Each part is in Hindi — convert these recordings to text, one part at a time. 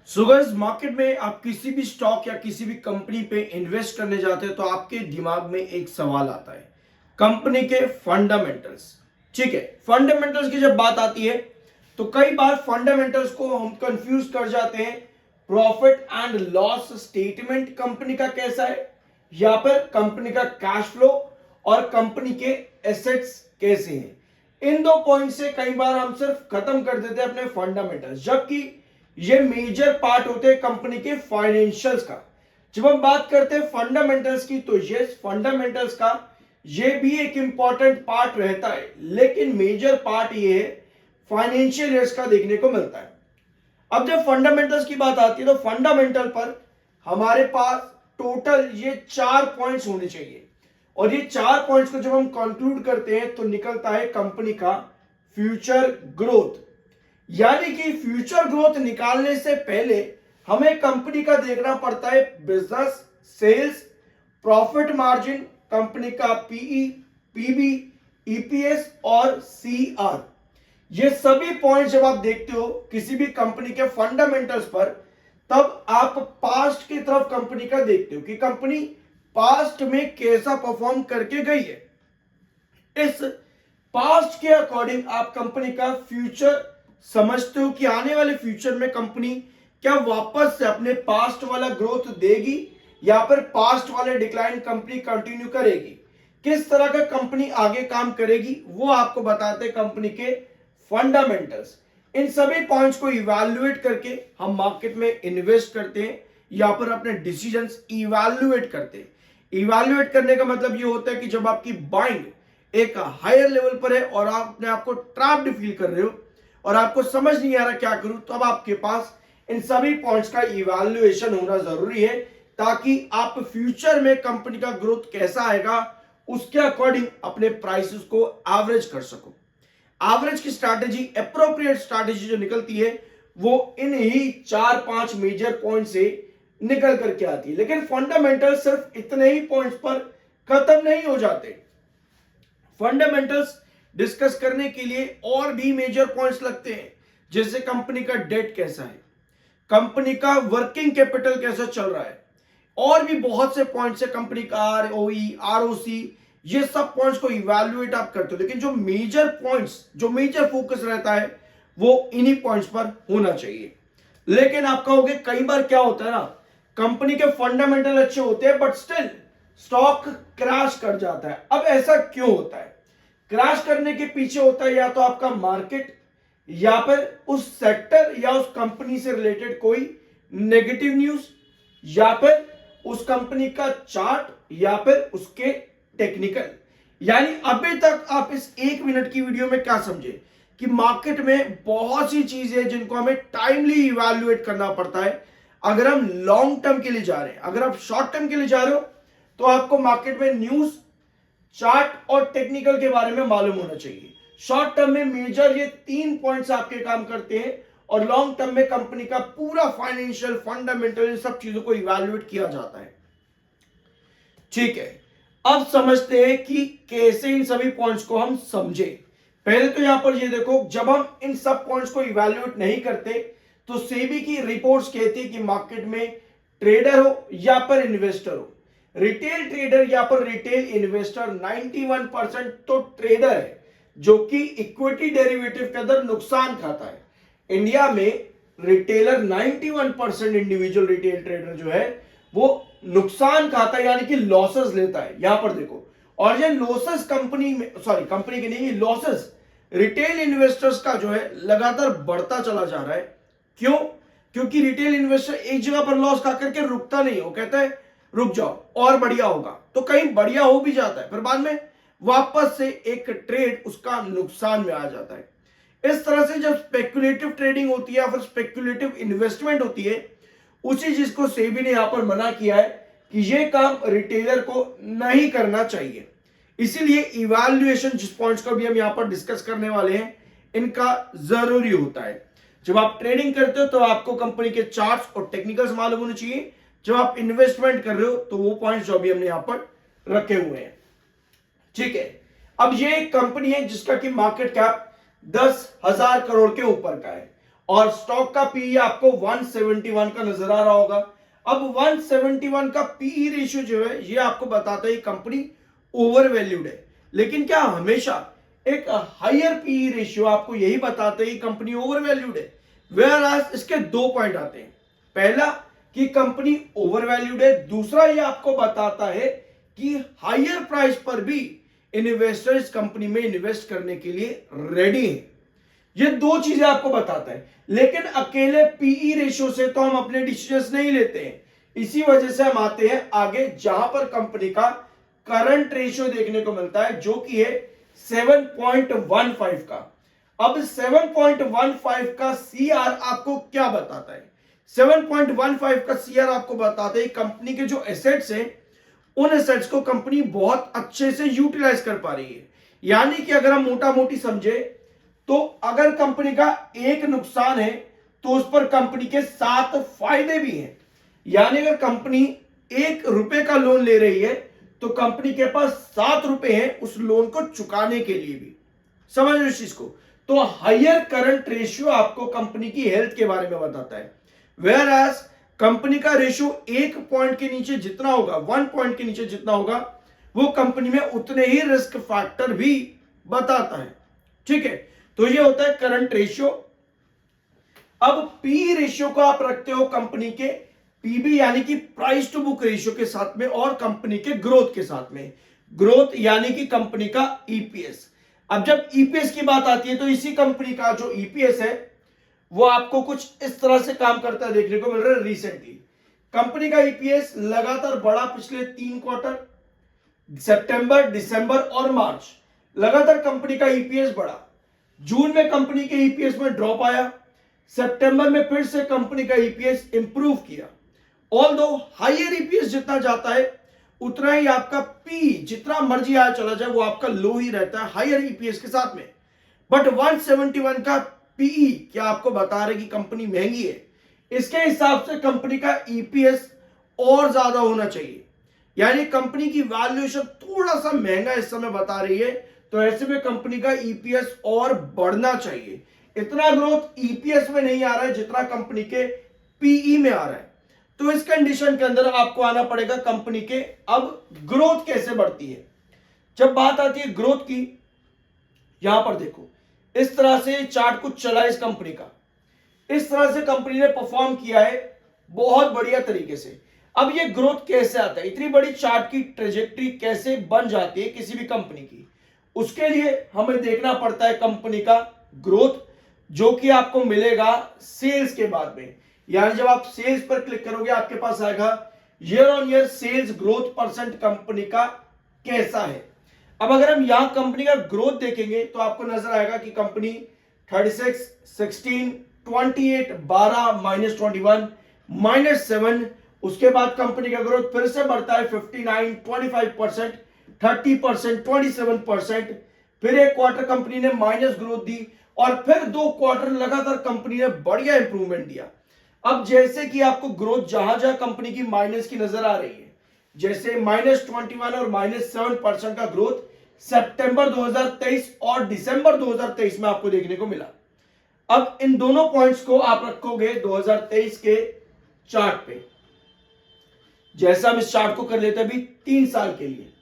सो गाइस, मार्केट में आप किसी भी स्टॉक या किसी भी कंपनी पे इन्वेस्ट करने जाते हैं तो आपके दिमाग में एक सवाल आता है, कंपनी के फंडामेंटल्स। ठीक है, फंडामेंटल्स की जब बात आती है तो कई बार फंडामेंटल्स को हम कंफ्यूज कर जाते हैं। Profit and loss statement company का कैसा है, या फिर कंपनी का कैश फ्लो और कंपनी के एसेट्स कैसे हैं। इन दो पॉइंट से कई बार हम सिर्फ खत्म कर देते हैं अपने फंडामेंटल्स, जबकि ये मेजर पार्ट होते हैं कंपनी के फाइनेंशियल्स का। जब हम बात करते हैं फंडामेंटल्स की तो ये फंडामेंटल्स का ये भी एक इंपॉर्टेंट पार्ट रहता है, लेकिन मेजर पार्ट ये है फाइनेंशियल ईयर्स का देखने को मिलता है। अब जब फंडामेंटल्स की बात आती है तो फंडामेंटल पर हमारे पास टोटल ये 4 पॉइंट्स होने चाहिए, और ये 4 पॉइंट्स को जब हम कंक्लूड करते हैं तो निकलता है कंपनी का फ्यूचर ग्रोथ। यानी कि फ्यूचर ग्रोथ निकालने से पहले हमें कंपनी का देखना पड़ता है business, sales, profit margin, company का पीई, पीबी, ईपीएस और सीआर। ये सभी पॉइंट जब आप देखते हो किसी भी कंपनी के फंडामेंटल्स पर, तब आप पास्ट की तरफ कंपनी का देखते हो कि कंपनी पास्ट में कैसा परफॉर्म करके गई है। इस पास्ट के अकॉर्डिंग आप कंपनी का फ्यूचर समझते हो कि आने वाले फ्यूचर में कंपनी क्या वापस से अपने पास्ट वाला ग्रोथ देगी या फिर पास्ट वाले डिक्लाइन कंपनी कंटिन्यू करेगी। किस तरह का कंपनी आगे काम करेगी वो आपको बताते हैं कंपनी के फंडामेंटल्स। इन सभी पॉइंट्स को इवैल्यूएट करके हम मार्केट में इन्वेस्ट करते हैं या फिर अपने डिसीजंस इवैल्यूएट करते हैं। इवैल्यूएट करने का मतलब ये होता है कि जब आपकी बाइंग एक हायर लेवल पर है और आप अपने आप को ट्रैप्ड फील कर रहे हो और आपको समझ नहीं आ रहा क्या करूं, तब आपके पास इन सभी पॉइंट्स का इवैल्यूएशन होना जरूरी है, ताकि आप फ्यूचर में कंपनी का ग्रोथ कैसा आएगा उसके अकॉर्डिंग अपने प्राइसेस को एवरेज कर सको। एवरेज की स्ट्रैटेजी, एप्रोप्रिएट स्ट्रैटेजी जो निकलती है वो इन ही 4-5 मेजर पॉइंट से निकल करके आती है। लेकिन फंडामेंटल सिर्फ इतने ही पॉइंट्स पर खत्म नहीं हो जाते। फंडामेंटल्स डिस्कस करने के लिए और भी मेजर पॉइंट्स लगते हैं, जैसे कंपनी का डेट कैसा है, कंपनी का वर्किंग कैपिटल कैसा चल रहा है, और भी बहुत से पॉइंट्स है, कंपनी का आरओई, आरओसी, ये सब पॉइंट्स को इवैल्यूएट आप करते हो। लेकिन जो मेजर पॉइंट्स, जो मेजर फोकस रहता है वो इन्हीं पॉइंट्स पर होना चाहिए। लेकिन आप कहोगे कई बार क्या होता है ना, कंपनी के फंडामेंटल अच्छे होते हैं बट स्टिल स्टॉक क्रैश कर जाता है। अब ऐसा क्यों होता है? क्रैश करने के पीछे होता है या तो आपका मार्केट, या फिर उस सेक्टर या उस कंपनी से रिलेटेड कोई नेगेटिव न्यूज, या फिर उस कंपनी का चार्ट, या फिर उसके टेक्निकल। यानी अभी तक आप इस 1 मिनट की वीडियो में क्या समझे कि मार्केट में बहुत सी चीजें जिनको हमें टाइमली इवैल्यूएट करना पड़ता है अगर हम लॉन्ग टर्म के लिए जा रहे हैं। अगर आप शॉर्ट टर्म के लिए जा रहे हो तो आपको मार्केट में न्यूज, चार्ट और टेक्निकल के बारे में मालूम होना चाहिए। शॉर्ट टर्म में मेजर ये 3 पॉइंट्स आपके काम करते हैं, और लॉन्ग टर्म में कंपनी का पूरा फाइनेंशियल, फंडामेंटल, इन सब चीजों को इवैल्यूएट किया जाता है। ठीक है, अब समझते हैं कि कैसे इन सभी पॉइंट्स को हम समझे। पहले तो यहां पर ये देखो, जब हम इन सब पॉइंट्स को इवैल्यूएट नहीं करते तो सेबी की रिपोर्ट्स कहती है कि मार्केट में ट्रेडर हो या पर इन्वेस्टर हो, रिटेल ट्रेडर या पर रिटेल इन्वेस्टर 91% तो ट्रेडर है जो कि इक्विटी डेरिवेटिव के अंदर नुकसान खाता है। इंडिया में रिटेलर 91% इंडिविजुअल रिटेल ट्रेडर जो है वो नुकसान खाता है, यानी कि लॉसेस लेता है। यहां पर देखो, और ये लॉसेस कंपनी में, सॉरी कंपनी के नहीं, लॉसेस रिटेल इन्वेस्टर्स का जो है लगातार बढ़ता चला जा रहा है। क्यों? क्योंकि रिटेल इन्वेस्टर एक जगह पर लॉस खा करके रुकता नहीं, वो कहता है रुक जाओ और बढ़िया होगा, तो कहीं बढ़िया हो भी जाता है, फिर बाद में वापस से एक ट्रेड उसका नुकसान में आ जाता है। इस तरह से जब स्पेक्युलेटिव ट्रेडिंग होती है या फिर स्पेक्युलेटिव इन्वेस्टमेंट होती है, उसी चीज को सेबी ने यहां पर मना किया है कि यह काम रिटेलर को नहीं करना चाहिए। इसीलिए इवैल्यूएशन, जिस पॉइंट्स को भी हम यहां पर डिस्कस करने वाले हैं, इनका जरूरी होता है। जब आप ट्रेडिंग करते हो तो आपको कंपनी के चार्ट्स और टेक्निकल्स मालूम होने चाहिए। जब आप इन्वेस्टमेंट कर रहे हो तो वो पॉइंट्स जो भी हमने यहां पर रखे हुए हैं। ठीक है, अब ये एक कंपनी है जिसका की मार्केट कैप 10,000 करोड़ के ऊपर का है, और स्टॉक का पीई आपको 171 का नजर आ रहा होगा। अब 171 का पीई रेशियो जो है ये आपको बताता है कंपनी ओवर वैल्यूड है, लेकिन क्या हमेशा एक हायर पीई रेशियो आपको यही बताता है कि कंपनी ओवर वैल्यूड है? वेयर एज इसके दो पॉइंट आते हैं। पहला कि कंपनी ओवर वैल्यूड है, दूसरा ये आपको बताता है कि हायर प्राइस पर भी इन्वेस्टर्स कंपनी में इन्वेस्ट करने के लिए रेडी हैं। ये दो चीजें आपको बताता है, लेकिन अकेले पीई रेशियो से तो हम अपने डिसीजंस नहीं लेते हैं। इसी वजह से हम आते हैं आगे, जहां पर कंपनी का करंट रेशियो देखने को मिलता है जो कि है 7.15 का। अब 7.15 का सीआर आपको क्या बताता है? 7.15 का सीआर आपको बताता है कंपनी के जो एसेट्स हैं उन एसेट्स को कंपनी बहुत अच्छे से यूटिलाइज कर पा रही है। यानी कि अगर हम मोटा मोटी समझे तो अगर कंपनी का एक नुकसान है तो उस पर कंपनी के 7 फायदे भी हैं। यानी अगर कंपनी 1 रुपए का लोन ले रही है तो कंपनी के पास 7 रुपए हैं उस लोन को चुकाने के लिए भी। समझ लो इस चीज को। तो हायर करंट रेशियो आपको कंपनी की हेल्थ के बारे में बताता है, वेयर एज कंपनी का रेशियो 1 पॉइंट के नीचे जितना होगा, 1 पॉइंट के नीचे जितना होगा, वो कंपनी में उतने ही रिस्क फैक्टर भी बताता है। ठीक है, तो ये होता है करंट रेशियो। अब पी रेशियो को आप रखते हो कंपनी के पीबी यानी कि प्राइस टू बुक रेशियो के साथ में और कंपनी के ग्रोथ के साथ में। ग्रोथ यानी कि कंपनी का ईपीएस। अब जब ईपीएस की बात आती है तो इसी कंपनी का जो ईपीएस है वो आपको कुछ इस तरह से काम करता है देखने को मिल रहा है। रिसेंटली कंपनी का ईपीएस लगातार बढ़ा, पिछले 3 क्वार्टर सितंबर, दिसंबर और मार्च लगातार कंपनी का ईपीएस बढ़ा। जून में कंपनी के ईपीएस में ड्रॉप आया, सितंबर में फिर से कंपनी का ईपीएस इंप्रूव किया। ऑल्दो हायर ईपीएस जितना जाता है उतना ही आपका पी जितना मर्जी आया चला जाए वो आपका लो ही रहता है हायर ईपीएस के साथ में। बट 171 का पीई क्या आपको बता रहे कि कंपनी महंगी है? इसके हिसाब से कंपनी का ईपीएस और ज्यादा होना चाहिए, यानी कंपनी की वैल्यूएशन थोड़ा सा महंगा इस समय बता रही है, तो ऐसे में कंपनी का ईपीएस और बढ़ना चाहिए। इतना ग्रोथ ईपीएस में नहीं आ रहा है जितना कंपनी के पीई में आ रहा है। तो इस कंडीशन के अंदर आपको आना पड़ेगा कंपनी के अब ग्रोथ कैसे बढ़ती है। जब बात आती है ग्रोथ की, यहां पर देखो इस तरह से चार्ट कुछ चला इस कंपनी का, इस तरह से कंपनी ने परफॉर्म किया है बहुत बढ़िया तरीके से। अब ये ग्रोथ कैसे आता है, इतनी बड़ी चार्ट की ट्रेजेक्ट्री कैसे बन जाती है किसी भी कंपनी की, उसके लिए हमें देखना पड़ता है कंपनी का ग्रोथ जो कि आपको मिलेगा सेल्स के बाद में। यानी जब आप सेल्स पर क्लिक करोगे आपके पास आएगा year on year sales growth percent company का कैसा है। अब अगर हम यहां कंपनी का ग्रोथ देखेंगे तो आपको नजर आएगा कि कंपनी 36, 16, 28, 12, -21, -7, उसके बाद कंपनी का ग्रोथ फिर से बढ़ता है 59, 25%, 30%, 27%, फिर एक क्वार्टर कंपनी ने माइनस ग्रोथ दी और फिर 2 क्वार्टर लगातार कंपनी ने बढ़िया इंप्रूवमेंट दिया। अब जैसे कि आपको ग्रोथ जहां जहां कंपनी की माइनस की नजर आ रही है, जैसे -21 और -7% का ग्रोथ सितंबर 2023 और दिसंबर 2023 में आपको देखने को मिला। अब इन दोनों पॉइंट्स को आप रखोगे 2023 के चार्ट पे, जैसा हम इस चार्ट को कर लेते हैं अभी 3 साल के लिए।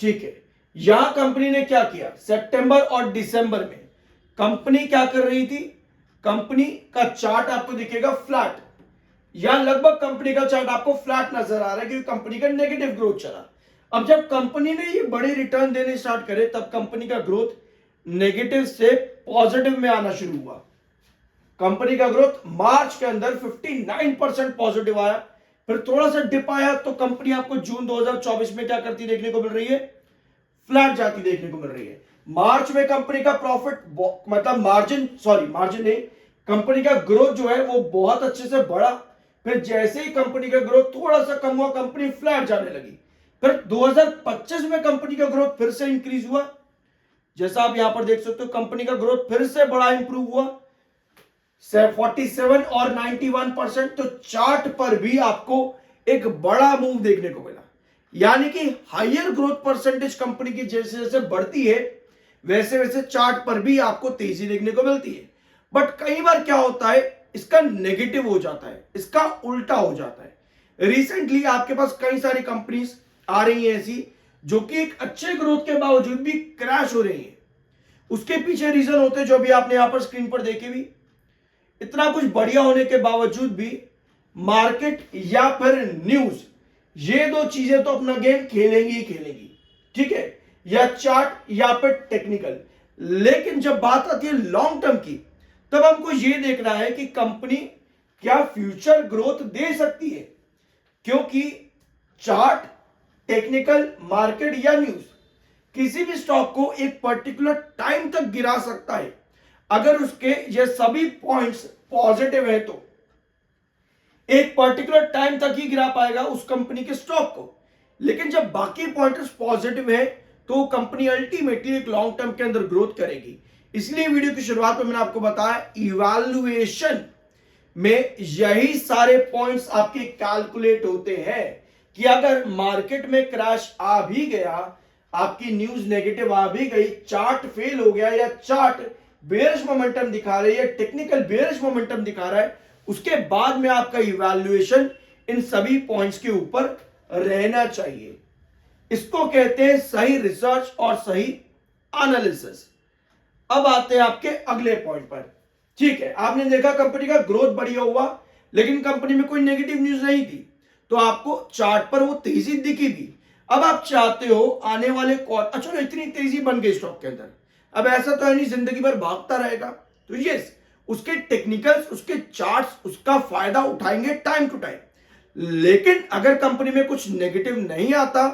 ठीक है, यहां कंपनी ने क्या किया, सितंबर और दिसंबर में कंपनी क्या कर रही थी, कंपनी का चार्ट आपको दिखेगा फ्लैट, या लगभग कंपनी का चार्ट आपको फ्लैट नजर आ रहा है क्योंकि कंपनी का नेगेटिव ग्रोथ चला। अब जब कंपनी ने ये बड़े रिटर्न देने स्टार्ट करे तब कंपनी का ग्रोथ नेगेटिव से पॉजिटिव में आना शुरू हुआ। कंपनी का ग्रोथ मार्च के अंदर 59% पॉजिटिव आया, फिर थोड़ा सा डिप आया तो कंपनी आपको जून 2024 में क्या करती देखने को मिल रही है, फ्लैट जाती देखने को मिल रही है। मार्च में कंपनी का प्रॉफिट मतलब मार्जिन नहीं, कंपनी का ग्रोथ जो है वो बहुत अच्छे से बढ़ा, फिर जैसे ही कंपनी का ग्रोथ थोड़ा सा कम हुआ कंपनी फ्लैट जाने लगी, फिर 2025 में कंपनी का ग्रोथ फिर से इंक्रीज हुआ, जैसा आप यहां पर देख सकते हो कंपनी का ग्रोथ फिर से बड़ा इंप्रूव हुआ 47 और 91%। तो चार्ट पर भी आपको एक बड़ा मूव देखने को मिला, यानी कि हायर ग्रोथ परसेंटेज कंपनी की जैसे जैसे बढ़ती है वैसे वैसे चार्ट पर भी आपको तेजी देखने को मिलती है। बट कई बार क्या होता है, इसका नेगेटिव हो जाता है, इसका उल्टा हो जाता है। रिसेंटली आपके पास कई सारी कंपनीज आ रही हैं ऐसी जो कि एक अच्छे ग्रोथ के बावजूद भी क्रैश हो रही हैं। उसके पीछे रीजन होते हैं जो भी आपने यहां पर स्क्रीन पर देखे भी। इतना कुछ बढ़िया होने के बावजूद भी मार्केट या फिर न्यूज, ये दो चीजें तो अपना गेम खेलेंगी ही खेलेंगी, ठीक है, या चार्ट या फिर टेक्निकल। लेकिन जब बात आती है लॉन्ग टर्म की, तब हमको यह देखना है कि कंपनी क्या फ्यूचर ग्रोथ दे सकती है, क्योंकि चार्ट, टेक्निकल, मार्केट या न्यूज किसी भी स्टॉक को एक पर्टिकुलर टाइम तक गिरा सकता है। अगर उसके ये सभी पॉइंट्स पॉजिटिव है तो एक पर्टिकुलर टाइम तक ही गिरा पाएगा उस कंपनी के स्टॉक को। लेकिन जब बाकी पॉइंट्स पॉजिटिव है तो कंपनी अल्टीमेटली एक लॉन्ग टर्म के अंदर ग्रोथ करेगी। इसलिए वीडियो की शुरुआत में मैंने आपको बताया इवैल्यूएशन में यही सारे पॉइंट्स आपके कैलकुलेट होते हैं कि अगर मार्केट में क्रैश आ भी गया, आपकी न्यूज नेगेटिव आ भी गई, चार्ट फेल हो गया या चार्ट बेयरिश मोमेंटम दिखा रही है, टेक्निकल बेयरिश मोमेंटम दिखा रहा है, उसके बाद में आपका इवैल्यूएशन इन सभी पॉइंट्स के ऊपर रहना चाहिए। इसको कहते हैं सही रिसर्च और सही एनालिसिस। अब आते हैं आपके अगले पॉइंट पर। ठीक है, आपने देखा कंपनी का ग्रोथ बढ़िया हुआ लेकिन कंपनी में कोई नेगेटिव न्यूज नहीं थी, तो आपको चार्ट पर वो तेजी दिखी भी। अब आप चाहते हो आने वाले अच्छा इतनी तेजी बन गई स्टॉक के अंदर, अब ऐसा तो है नहीं जिंदगी भर भागता रहेगा, तो यस उसके टेक्निकल्स, उसके चार्ट्स उसका फायदा उठाएंगे टाइम टू टाइम। लेकिन अगर कंपनी में कुछ नेगेटिव नहीं आता,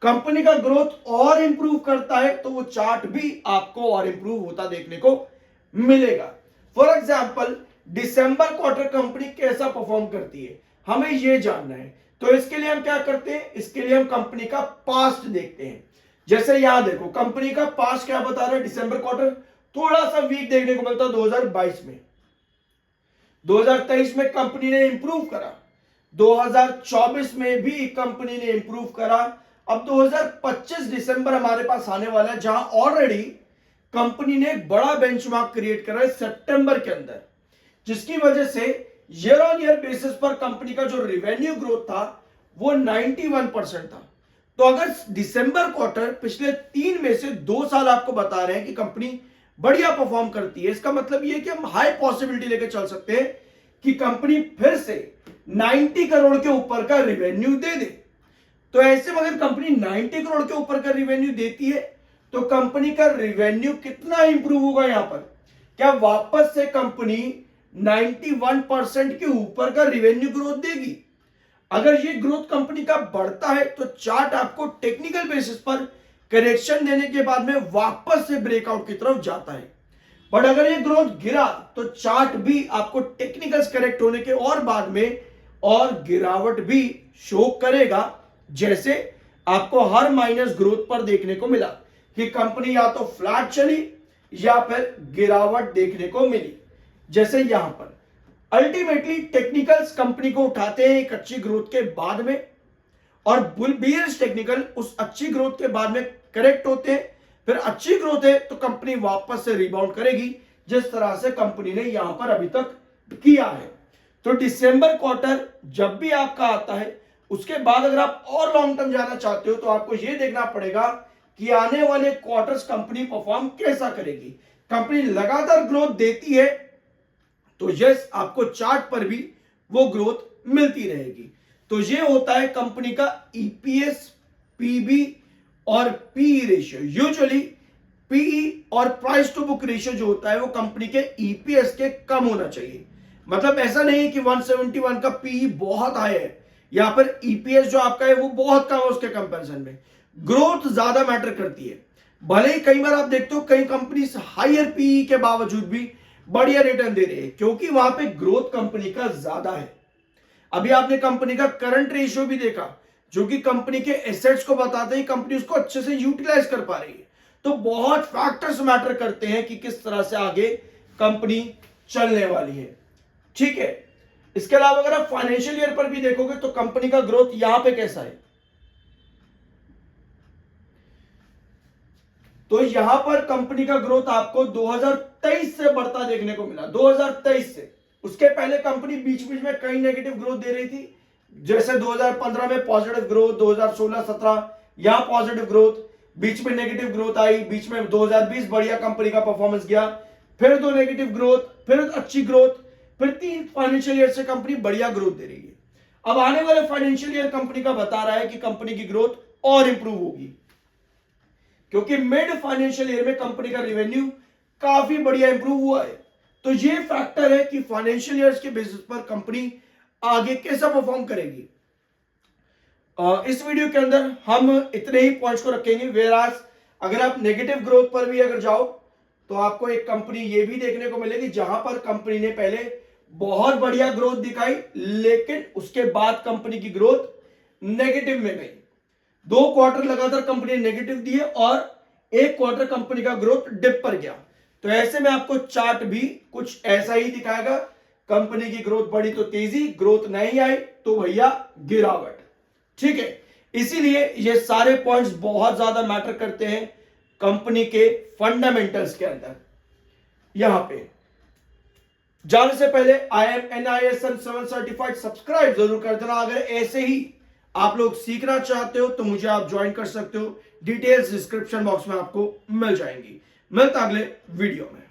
कंपनी का ग्रोथ और इंप्रूव करता है, तो वो चार्ट भी आपको और इंप्रूव होता देखने को मिलेगा। For example December quarter company कैसा परफॉर्म करती है, हमें यह जानना है। तो इसके लिए हम क्या करते हैं, इसके लिए हम कंपनी का पास्ट देखते हैं। जैसे यहां देखो कंपनी का पास्ट क्या बता रहा है, दिसंबर क्वार्टर थोड़ा सा वीक देखने को मिलता है 2022 में। 2023 में कंपनी ने इंप्रूव करा, 2024 में भी कंपनी ने इंप्रूव करा। अब 2025 दिसंबर हमारे पास आने वाला है जहां ऑलरेडी कंपनी ने एक बड़ा बेंचमार्क क्रिएट करा है सितंबर के अंदर, जिसकी वजह से ईयर ऑन ईयर बेसिस पर कंपनी का जो रेवेन्यू ग्रोथ था वो 91% था। तो अगर दिसंबर क्वार्टर पिछले 3 में से 2 साल आपको बता रहे हैं कि कंपनी बढ़िया परफॉर्म करती है, इसका मतलब यह कि हम हाई पॉसिबिलिटी लेकर चल सकते हैं कि कंपनी फिर से 90 करोड़ के ऊपर का रेवेन्यू दे दे। तो ऐसे में अगर कंपनी 90 करोड़ के ऊपर का रेवेन्यू देती है तो कंपनी का रेवेन्यू कितना इंप्रूव होगा, यहां पर क्या वापस से कंपनी 91% के ऊपर का रेवेन्यू ग्रोथ देगी। अगर ये ग्रोथ कंपनी का बढ़ता है तो चार्ट आपको टेक्निकल बेसिस पर करेक्शन देने के बाद में वापस से ब्रेकआउट की तरफ जाता है। बट अगर ये ग्रोथ गिरा तो चार्ट भी आपको टेक्निकल्स करेक्ट होने के और बाद में और गिरावट भी शो करेगा, जैसे आपको हर माइनस ग्रोथ पर देखने को मिला कि कंपनी या तो फ्लैट चली या फिर गिरावट देखने को मिली। जैसे यहां पर अल्टीमेटली टेक्निकल्स कंपनी को उठाते हैं एक अच्छी ग्रोथ के बाद में, और बेयरिश टेक्निकल उस अच्छी ग्रोथ के बाद में करेक्ट होते हैं। फिर अच्छी ग्रोथ है तो कंपनी वापस से रिबाउंड करेगी, जिस तरह से कंपनी ने यहां पर अभी तक किया है। तो दिसंबर क्वार्टर जब भी आपका आता है, उसके बाद अगर आप और लॉन्ग टर्म जाना चाहते हो तो आपको यह देखना पड़ेगा कि आने वाले क्वार्टर्स कंपनी परफॉर्म कैसा करेगी। कंपनी लगातार ग्रोथ देती है तो यस आपको चार्ट पर भी वो ग्रोथ मिलती रहेगी। तो ये होता है कंपनी का ईपीएस, पीबी और पीई रेशियो। यूजुअली पीई और प्राइस टू बुक रेशियो जो होता है वो कंपनी के ईपीएस के कम होना चाहिए। मतलब ऐसा नहीं है कि 171 का पीई बहुत हाई है या फिर ईपीएस जो आपका है वो बहुत कम है, उसके कंपैरिजन में ग्रोथ ज्यादा मैटर करती है। भले ही कई बार आप देखते हो कई कंपनी हायर पीई के बावजूद भी बढ़िया रिटर्न दे रही है, क्योंकि वहां पे ग्रोथ कंपनी का ज्यादा है। अभी आपने कंपनी का करंट रेशियो भी देखा, जो कि कंपनी के एसेट्स को बताते हैं कंपनी उसको अच्छे से यूटिलाइज कर पा रही है। तो बहुत फैक्टर्स मैटर करते हैं कि किस तरह से आगे कंपनी चलने वाली है। ठीक है, इसके अलावा अगर आप फाइनेंशियल ईयर पर भी देखोगे तो कंपनी का ग्रोथ यहां पे कैसा है, तो यहां पर कंपनी का ग्रोथ आपको 2023 से बढ़ता देखने को मिला, 2023 से। उसके पहले कंपनी बीच बीच में कई नेगेटिव ग्रोथ दे रही थी, जैसे 2015 में पॉजिटिव ग्रोथ, 2016-17 यहां पॉजिटिव ग्रोथ, बीच में नेगेटिव ग्रोथ आई, बीच में 2020 बढ़िया कंपनी का परफॉर्मेंस गया, फिर 2 नेगेटिव ग्रोथ, फिर अच्छी ग्रोथ, फिर 3 फाइनेंशियल ईयर से कंपनी बढ़िया ग्रोथ दे रही है। अब आने वाले फाइनेंशियल ईयर कंपनी का बता रहा है कि कंपनी की ग्रोथ और इंप्रूव होगी, क्योंकि मिड फाइनेंशियल ईयर में कंपनी का रेवेन्यू काफी बढ़िया इंप्रूव हुआ है। तो ये फैक्टर है कि फाइनेंशियल ईयर्स के बेसिस पर कंपनी आगे कैसा परफॉर्म करेगी। इस वीडियो के अंदर हम इतने ही पॉइंट्स को रखेंगे। वेराज अगर आप नेगेटिव ग्रोथ पर भी अगर जाओ तो आपको एक कंपनी ये भी देखने को मिलेगी जहां पर कंपनी ने पहले बहुत बढ़िया ग्रोथ दिखाई, लेकिन उसके बाद कंपनी की ग्रोथ नेगेटिव में गई। 2 क्वार्टर लगातार कंपनी ने नेगेटिव दिए और 1 क्वार्टर कंपनी का ग्रोथ डिप पर गया। तो ऐसे में आपको चार्ट भी कुछ ऐसा ही दिखाएगा। कंपनी की ग्रोथ बढ़ी तो तेजी, ग्रोथ नहीं आई तो भैया गिरावट। ठीक है, इसीलिए ये सारे पॉइंट्स बहुत ज्यादा मैटर करते हैं कंपनी के फंडामेंटल्स के अंदर। यहां पे जाने से पहले IAM/NISM 7 सर्टिफाइड सब्सक्राइब जरूर कर देना। अगर ऐसे ही आप लोग सीखना चाहते हो तो मुझे आप ज्वाइन कर सकते हो, डिटेल्स डिस्क्रिप्शन बॉक्स में आपको मिल जाएंगी। मिलता अगले वीडियो में।